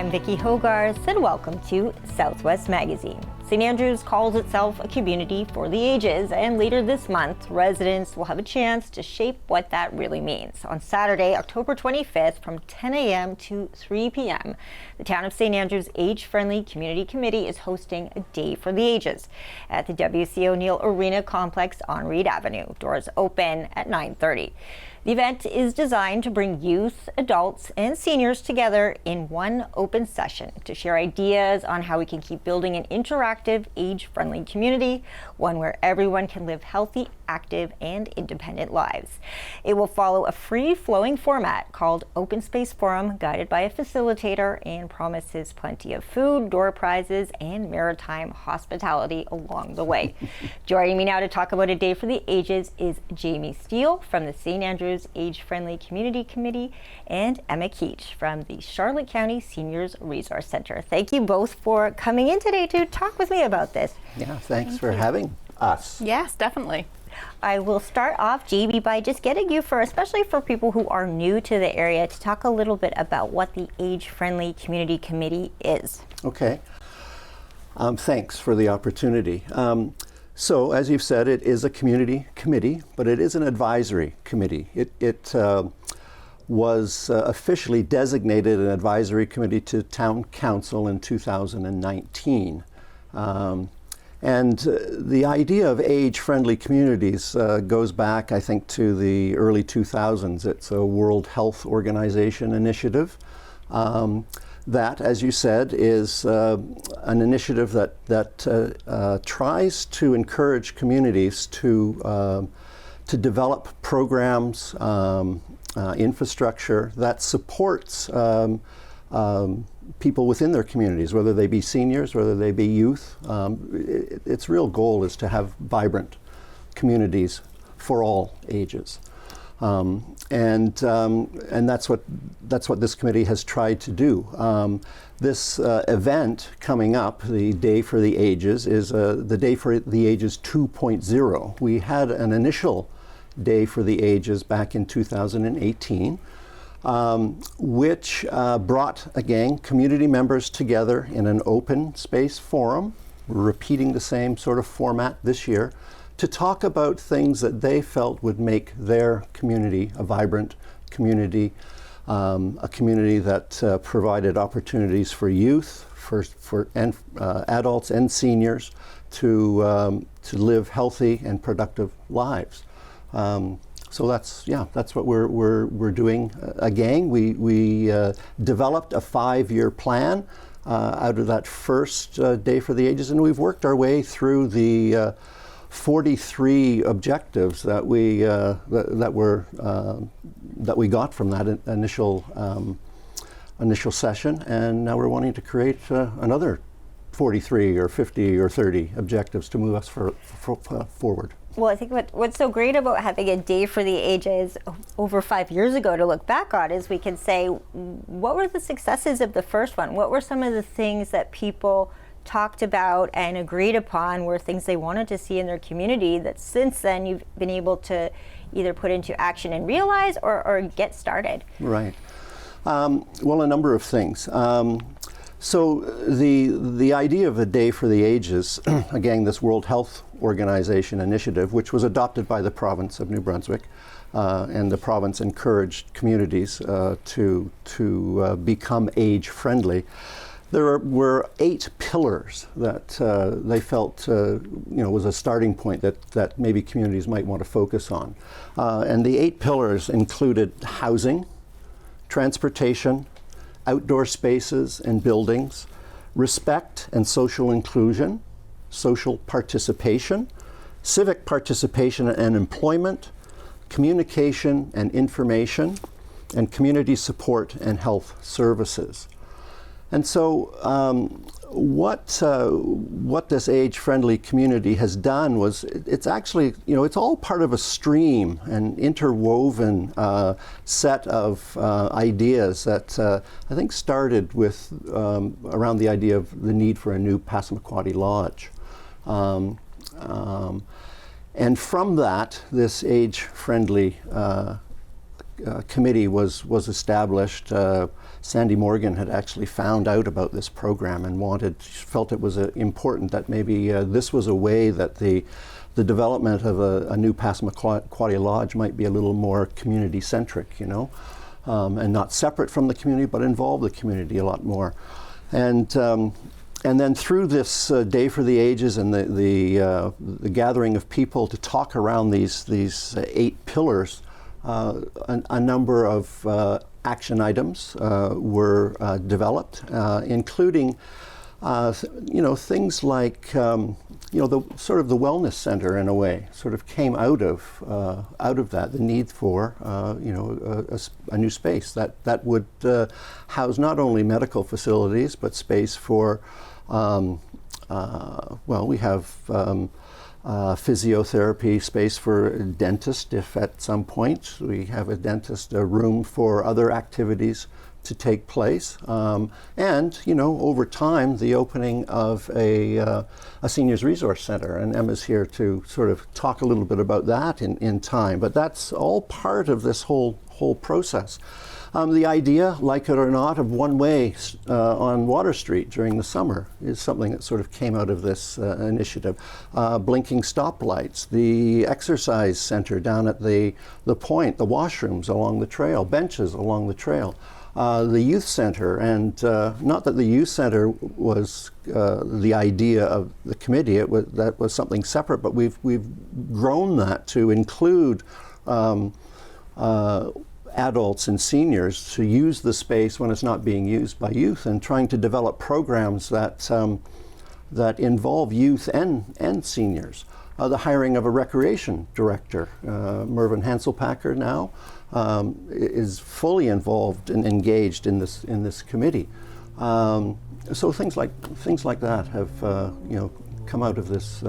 I'm Vicki Hogarth, and welcome to Southwest Magazine. St. Andrews calls itself a community for the ages, and later this month, residents will have a chance to shape what that really means. On Saturday, October 25th, from 10 a.m. to 3 p.m., the Town of St. Andrews Age-Friendly Community Committee is hosting a Day for the Ages at the W.C. O'Neill Arena Complex on Reed Avenue. Doors open at 9:30. The event is designed to bring youth, adults, and seniors together in one open session to share ideas on how we can keep building an interactive, age-friendly community, one where everyone can live healthy, active, and independent lives. It will follow a free-flowing format called Open Space Forum, guided by a facilitator, and promises plenty of food, door prizes, and maritime hospitality along the way. Joining me now to talk about A Day for the Ages is Jamie Steele from the St. Andrews Age-Friendly Community Committee and Emma Keech from the Charlotte County Seniors Resource Center. Thank you both for coming in today to talk with me about this. Yeah, thanks for having us. Yes, definitely. I will start off, Jamie, by just getting you, especially for people who are new to the area, to talk a little bit about what the Age-Friendly Community Committee is. Okay. Thanks for the opportunity. So, as you've said, it is a community committee, but it is an advisory committee. It was officially designated an advisory committee to Town Council in 2019. And the idea of age-friendly communities goes back, I think, to the early 2000s. It's a World Health Organization initiative. That, as you said, is an initiative that tries to encourage communities to develop programs, infrastructure that supports people within their communities, whether they be seniors, whether they be youth. Its real goal is to have vibrant communities for all ages. And that's what this committee has tried to do. This event coming up, the Day for the Ages, is the Day for the Ages 2.0. We had an initial Day for the Ages back in 2018, which brought, again, community members together in an open space forum. We're repeating the same sort of format this year, to talk about things that they felt would make their community a vibrant community, a community that provided opportunities for youth, for adults and seniors to live healthy and productive lives. So that's what we're doing. Again, we developed a 5-year plan out of that first Day for the Ages, and we've worked our way through the 43 objectives that we got from that initial session, and now we're wanting to create another 43 or 50 or 30 objectives to move us forward. Well, I think what's so great about having a Day for the Ages over 5 years ago to look back on is we can say, what were the successes of the first one? What were some of the things that people talked about and agreed upon were things they wanted to see in their community that since then you've been able to either put into action and realize or get started? Right. Well, a number of things. So the idea of a Day for the Ages, again, this World Health Organization initiative, which was adopted by the province of New Brunswick, and the province encouraged communities to become age-friendly. There were 8 pillars that they felt was a starting point that maybe communities might want to focus on. And the 8 pillars included housing, transportation, outdoor spaces and buildings, respect and social inclusion, social participation, civic participation and employment, communication and information, and community support and health services. And so what this age-friendly community has done was, it's actually, it's all part of a stream, an interwoven set of ideas that I think started with around the idea of the need for a new Passamaquoddy Lodge. And from that, this age-friendly committee was established, Sandy Morgan had actually found out about this program and felt it was important that maybe this was a way that the development of a new Passamaquoddy Lodge might be a little more community-centric, you know, and not separate from the community, but involve the community a lot more. And then through this Day for the Ages and the gathering of people to talk around these 8 pillars, a number of action items were developed, including things like the sort of the wellness center, in a way, sort of came out of that, the need for a new space that would house not only medical facilities but space for we have physiotherapy, space for a dentist if at some point we have a dentist, a room for other activities to take place, and over time the opening of a seniors resource center, and Emma's here to sort of talk a little bit about that in time, but that's all part of this whole process. The idea, like it or not, of one way on Water Street during the summer is something that sort of came out of this initiative. Blinking stoplights, the exercise center down at the point, the washrooms along the trail, benches along the trail. The youth center, and not that the youth center was the idea of the committee, that was something separate, but we've grown that to include adults and seniors to use the space when it's not being used by youth, and trying to develop programs that involve youth and seniors. The hiring of a recreation director, Mervyn Hanselpacker now, is fully involved and engaged in this committee. So things like that have come out of this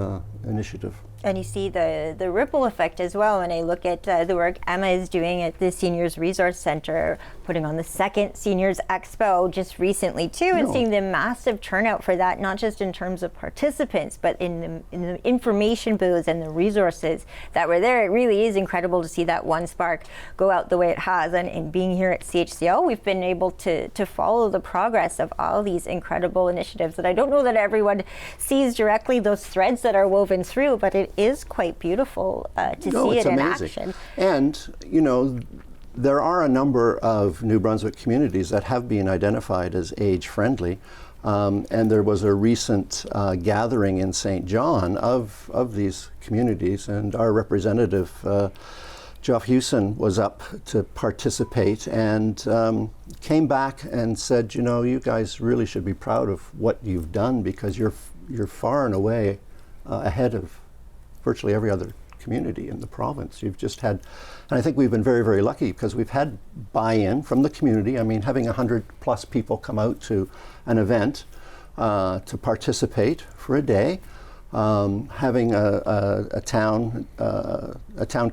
initiative. And you see the ripple effect as well when I look at the work Emma is doing at the Seniors Resource Center, putting on the second Seniors Expo just recently too, and seeing the massive turnout for that, not just in terms of participants, but in the information booths and the resources that were there. It really is incredible to see that one spark go out the way it has. And being here at CHCO, we've been able to follow the progress of all these incredible initiatives that I don't know that everyone sees directly, those threads that are woven through, but it is quite beautiful to see it in action. And there are a number of New Brunswick communities that have been identified as age-friendly, and there was a recent gathering in St. John of these communities, and our representative Geoff Hewson was up to participate and came back and said, you guys really should be proud of what you've done, because you're far and away ahead of virtually every other community in the province. You've just had, and I think we've been very, very lucky because we've had buy-in from the community. I mean, having 100+ people come out to an event to participate for a day, having a town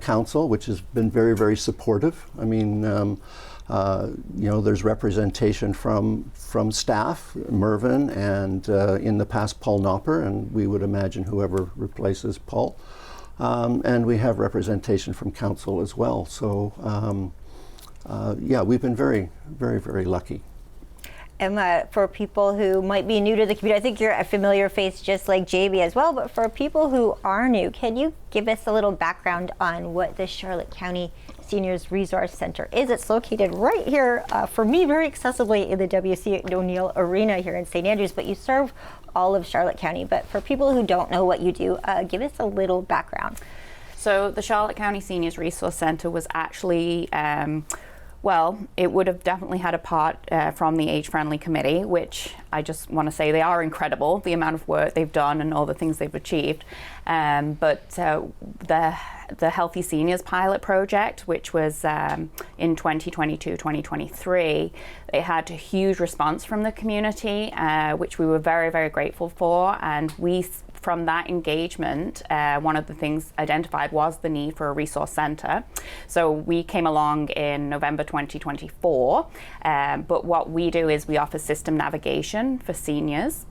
council, which has been very, very supportive. I mean, there's representation from staff, Mervyn, and in the past Paul Knopper, and we would imagine whoever replaces Paul. And we have representation from council as well. So we've been very, very, very lucky. Emma, for people who might be new to the community, I think you're a familiar face just like JB as well, but for people who are new, can you give us a little background on what the Charlotte County Seniors Resource Center is? It's located right here, for me, very accessibly in the W.C. O'Neill Arena here in St. Andrews, but you serve all of Charlotte County. But for people who don't know what you do, give us a little background. So the Charlotte County Seniors Resource Center was actually it would have definitely had a part from the Age Friendly Committee, which I just want to say they are incredible, the amount of work they've done and all the things they've achieved. But the Healthy Seniors Pilot Project, which was in 2022-2023, it had a huge response from the community, which we were very, very grateful for. And from that engagement, one of the things identified was the need for a resource centre. So we came along in November 2024, but what we do is we offer system navigation for seniors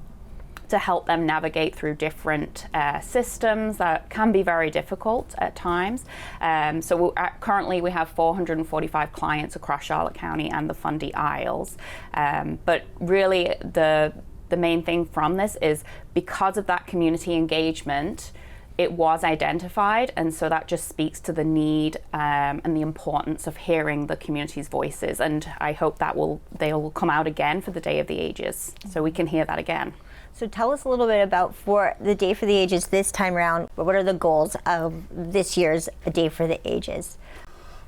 to help them navigate through different systems that can be very difficult at times. Currently we have 445 clients across Charlotte County and the Fundy Isles. But really the main thing from this is because of that community engagement, it was identified, and so that just speaks to the need and the importance of hearing the community's voices, and I hope that they will come out again for the Day of the Ages, so we can hear that again. So tell us a little bit about, for the Day for the Ages this time around, what are the goals of this year's Day for the Ages?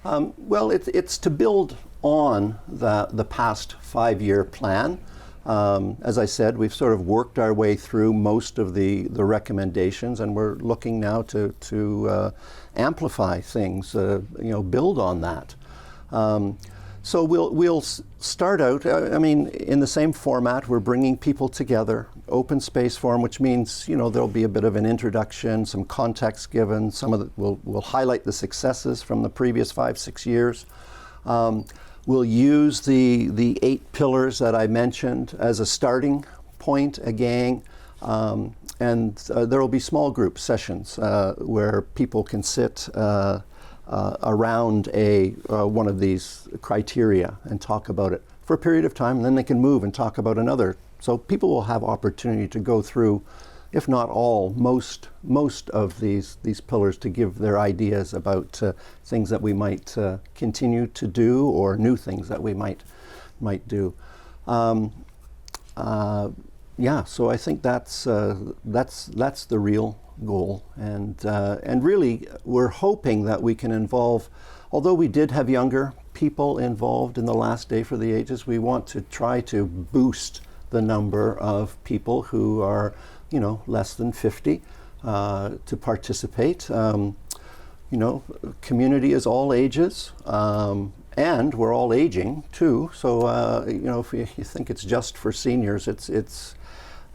Well, it's to build on the past 5-year plan. As I said, we've sort of worked our way through most of the recommendations, and we're looking now to amplify things, build on that. So we'll start out, in the same format. We're bringing people together, open space forum, which means, there'll be a bit of an introduction, some context given, we'll highlight the successes from the previous 5-6 years. We'll use the 8 pillars that I mentioned as a starting point, a gang, and there will be small group sessions where people can sit around one of these criteria and talk about it for a period of time, and then they can move and talk about another. So people will have opportunity to go through, if not all, most of these pillars, to give their ideas about things that we might continue to do, or new things that we might do. So I think that's the real goal, and really we're hoping that we can involve. Although we did have younger people involved in the last Day for the Ages, we want to try to boost the number of people who are less than 50 to participate. Community is all ages, and we're all aging too. So if you think it's just for seniors,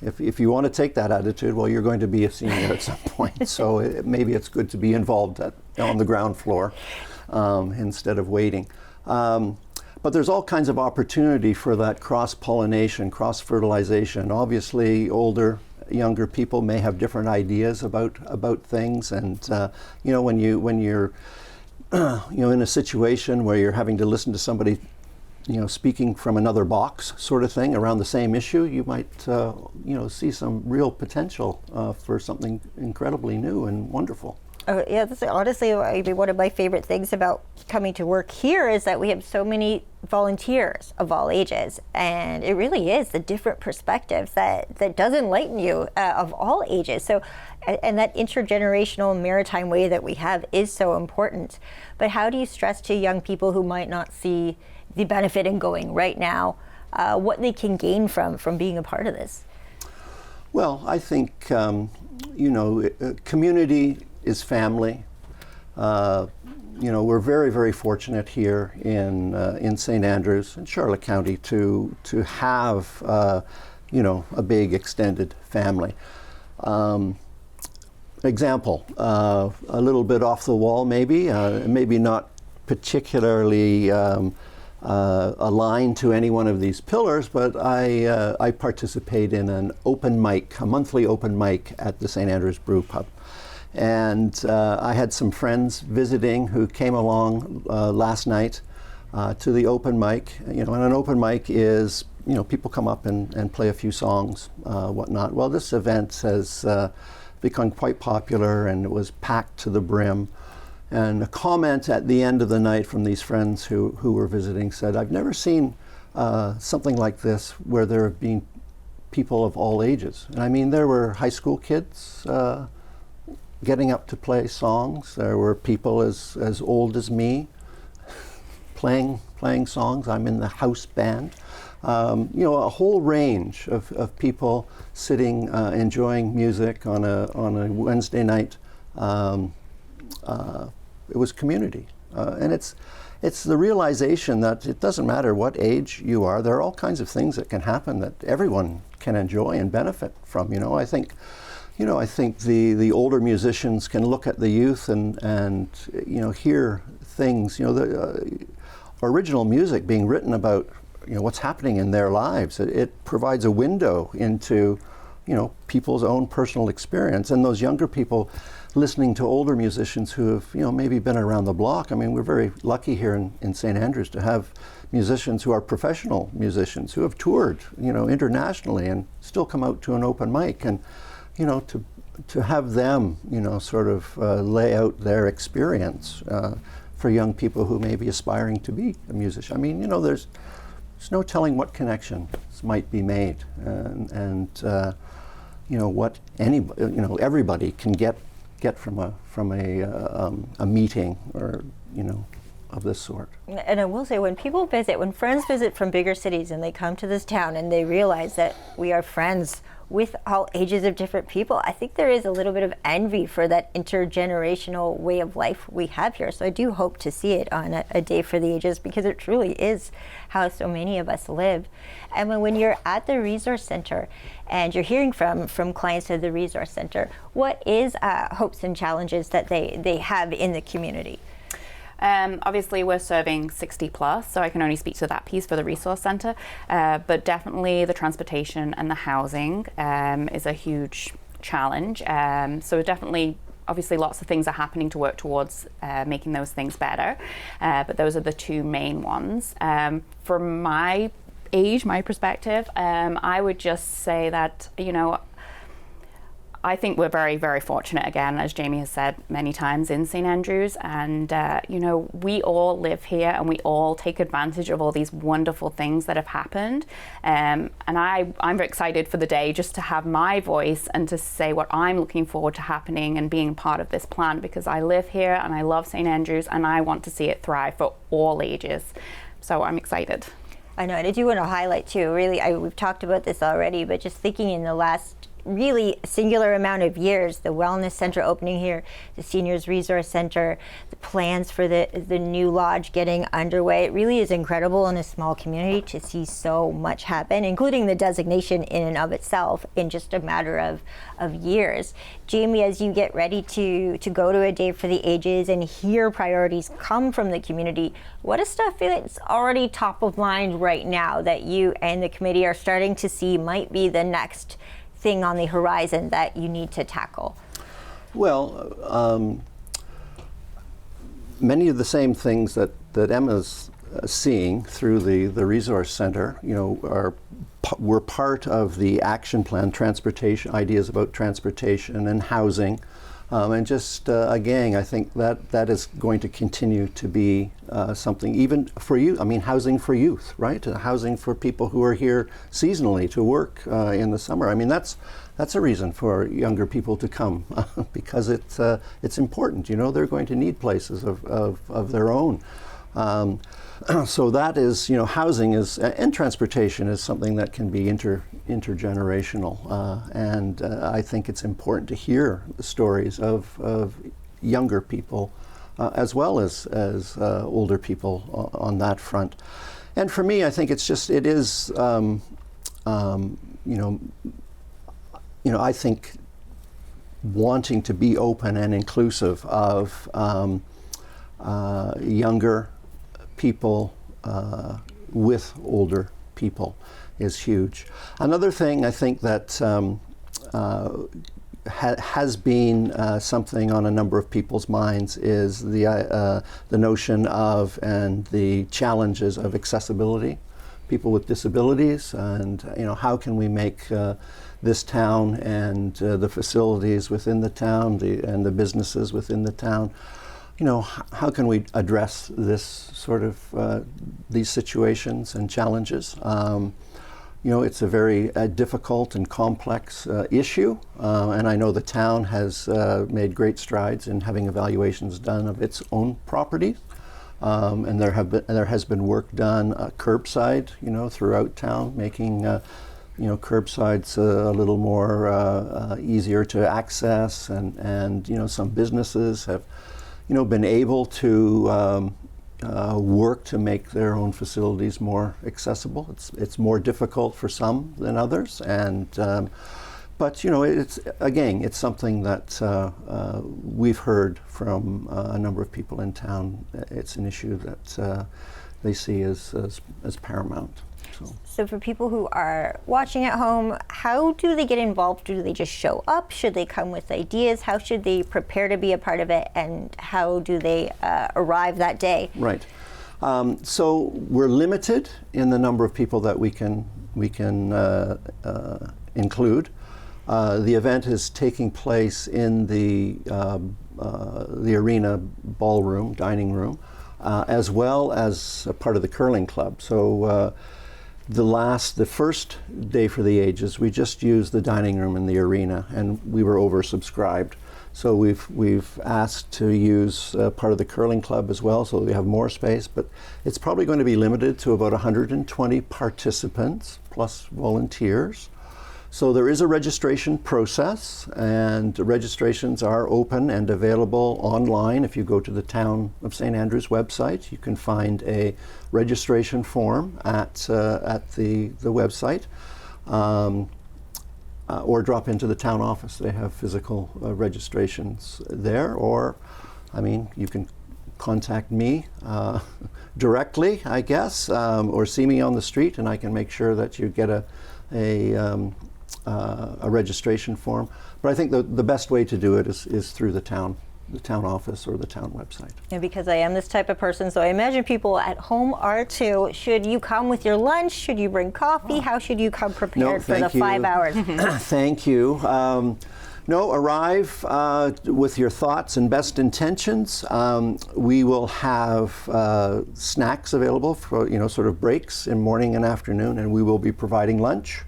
if you want to take that attitude, well, you're going to be a senior at some point. So maybe it's good to be involved on the ground floor instead of waiting. But there's all kinds of opportunity for that cross-pollination, cross-fertilization. Obviously, younger people may have different ideas about things, and when you're in a situation where you're having to listen to somebody speaking from another box, sort of thing, around the same issue, you might see some real potential for something incredibly new and wonderful. Yeah, that's honestly one of my favorite things about coming to work here is that we have so many volunteers of all ages, and it really is the different perspectives that does enlighten you of all ages. So, and that intergenerational maritime way that we have is so important. But how do you stress to young people who might not see the benefit in going right now, what they can gain from being a part of this? Well, I think community is family. We're very, very fortunate here in St. Andrews and Charlotte County to have a big extended family. Example, a little bit off the wall, maybe not particularly aligned to any one of these pillars, but I participate in a monthly open mic at the St. Andrews Brew Pub. And I had some friends visiting who came along last night to the open mic. And an open mic is, people come up and play a few songs, whatnot. Well, this event has become quite popular, and it was packed to the brim. And a comment at the end of the night from these friends who were visiting said, "I've never seen something like this where there have been people of all ages." And there were high school kids getting up to play songs. There were people as old as me playing songs. I'm in the house band. A whole range of people sitting, enjoying music on a Wednesday night. It was community, and it's the realization that it doesn't matter what age you are. There are all kinds of things that can happen that everyone can enjoy and benefit from. I think the older musicians can look at the youth and hear things. The original music being written about what's happening in their lives. It provides a window into people's own personal experience, and those younger people listening to older musicians who have, maybe been around the block. I mean, we're very lucky here in St. Andrews to have musicians who are professional musicians who have toured, internationally and still come out to an open mic, and, to have them, sort of lay out their experience for young people who may be aspiring to be a musician. I mean, there's no telling what connections might be made, and what everybody can get from a meeting or of this sort. And I will say, when friends visit from bigger cities and they come to this town and they realize that we are friends with all ages of different people, I think there is a little bit of envy for that intergenerational way of life we have here. So I do hope to see it on a Day for the Ages, because it truly is how so many of us live. And when you're at the Resource Center and you're hearing from clients of the Resource Center, what is hopes and challenges that they have in the community? Obviously, we're serving 60 plus, so I can only speak to that piece for the Resource Centre, but definitely the transportation and the housing is a huge challenge. So definitely, obviously, lots of things are happening to work towards making those things better, but those are the two main ones. From my perspective, I would just say that, I think we're very, very fortunate, again, as Jamie has said many times, in St. Andrews, and we all live here and we all take advantage of all these wonderful things that have happened, and I'm very excited for the day just to have my voice and to say what I'm looking forward to happening and being part of this plan, because I live here and I love St. Andrews and I want to see it thrive for all ages. So I'm excited. I know, and I do want to highlight too, really, we've talked about this already, but just thinking in the last really singular amount of years, the wellness center opening here, the seniors resource center, the plans for the new lodge getting underway. It really is incredible in a small community to see so much happen, including the designation in and of itself in just a matter of years. Jamie, as you get ready to go to a Day for the Ages and hear priorities come from the community, what is stuff that's already top of mind right now that you and the committee are starting to see might be the next thing on the horizon that you need to tackle? Well, many of the same things that Emma's seeing through the resource center, were part of the action plan, transportation, ideas about transportation and housing. And just again, I think that is going to continue to be something, even for you. I mean, housing for youth, right? Housing for people who are here seasonally to work in the summer. I mean, that's a reason for younger people to come because it's important. They're going to need places of their own. So that is, housing is and transportation is something that can be intergenerational, and I think it's important to hear the stories of younger people as well as older people on that front. And for me, I think it is, I think wanting to be open and inclusive of younger people with older people is huge. Another thing I think that has been something on a number of people's minds is the notion of and the challenges of accessibility, people with disabilities, and how can we make this town and the facilities within the town and the businesses within the town, how can we address this sort of these situations and challenges? It's a very difficult and complex issue, and I know the town has made great strides in having evaluations done of its own properties, and there has been work done curbside, throughout town, making curbsides a little more easier to access, and some businesses have been able to work to make their own facilities more accessible. It's more difficult for some than others, and but it's something that we've heard from a number of people in town. It's an issue that they see as paramount. So for people who are watching at home, how do they get involved? Do they just show up? Should they come with ideas? How should they prepare to be a part of it? And how do they arrive that day? Right. So we're limited in the number of people that we can include. The event is taking place in the arena ballroom, dining room, as well as a part of the curling club. So the first day for the ages, we just used the dining room in the arena, and we were oversubscribed. So we've asked to use part of the curling club as well, so we have more space. But it's probably going to be limited to about 120 participants plus volunteers. So there is a registration process, and registrations are open and available online. If you go to the Town of St. Andrews website, you can find a registration form at the website, or drop into the town office. They have physical registrations there, or, I mean, you can contact me directly, I guess, or see me on the street, and I can make sure that you get a registration form. But I think the best way to do it is through the town office or the town website. And because I am this type of person, so I imagine people at home are too. Should you come with your lunch? Should you bring coffee? How should you come prepared for the 5 hours? Thank you. No, arrive with your thoughts and best intentions. We will have snacks available for, sort of breaks in morning and afternoon, and we will be providing lunch,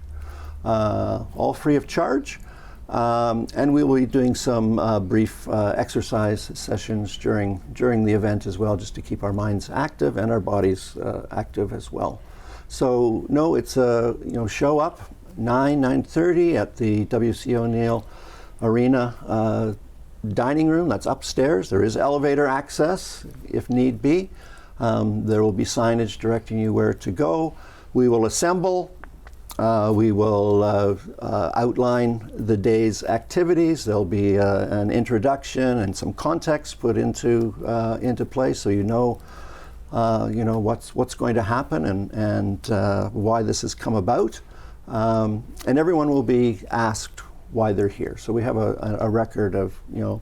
all free of charge. And we will be doing some brief exercise sessions during the event as well, just to keep our minds active and our bodies active as well. So no, it's show up 9:30 at the W.C. O'Neill Arena dining room. That's upstairs. There is elevator access if need be. There will be signage directing you where to go. We will assemble. We will outline the day's activities. There'll be an introduction and some context put into place, so what's going to happen and why this has come about. And everyone will be asked why they're here. So we have a record of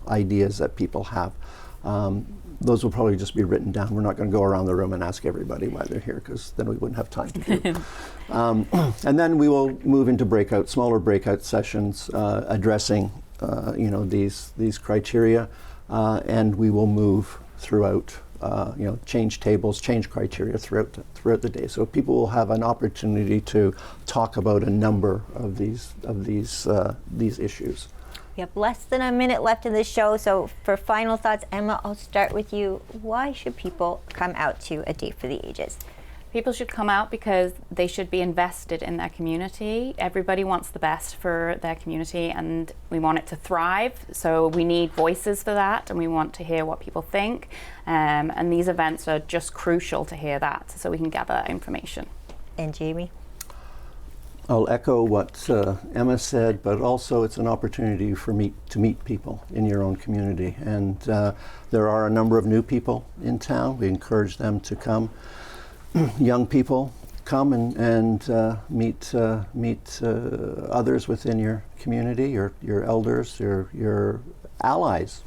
ideas that people have. Those will probably just be written down. We're not going to go around the room and ask everybody why they're here, because then we wouldn't have time to do. And then we will move into smaller breakout sessions addressing these criteria, and we will move throughout. Change tables, change criteria throughout the day. So people will have an opportunity to talk about a number of these issues. We have less than a minute left in this show, so for final thoughts, Emma, I'll start with you. Why should people come out to A Day for the Ages? People should come out because they should be invested in their community. Everybody wants the best for their community, and we want it to thrive. So we need voices for that, and we want to hear what people think. And these events are just crucial to hear that, so we can gather that information. And Jamie? I'll echo what Emma said, but also it's an opportunity to meet people in your own community. And there are a number of new people in town. We encourage them to come. Young people, come and meet others within your community, your elders, your allies.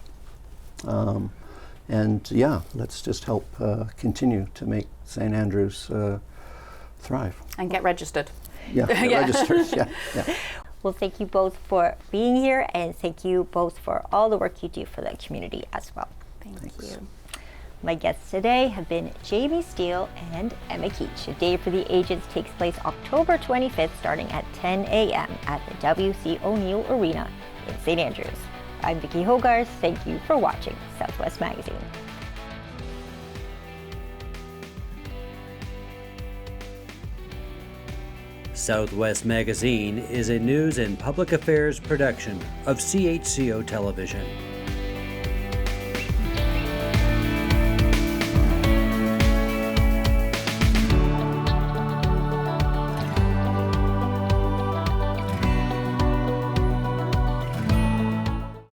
And yeah, let's just help continue to make St. Andrews thrive. And get registered. Yeah, registered. Yeah. Well, thank you both for being here, and thank you both for all the work you do for the community as well. Thanks. You. My guests today have been Jamie Steele and Emma Keech. A Day for the Ages takes place October 25th, starting at 10 a.m. at the W.C. O'Neill Arena in St. Andrews. I'm Vicki Hogarth. Thank you for watching Southwest Magazine. Southwest Magazine is a news and public affairs production of CHCO Television.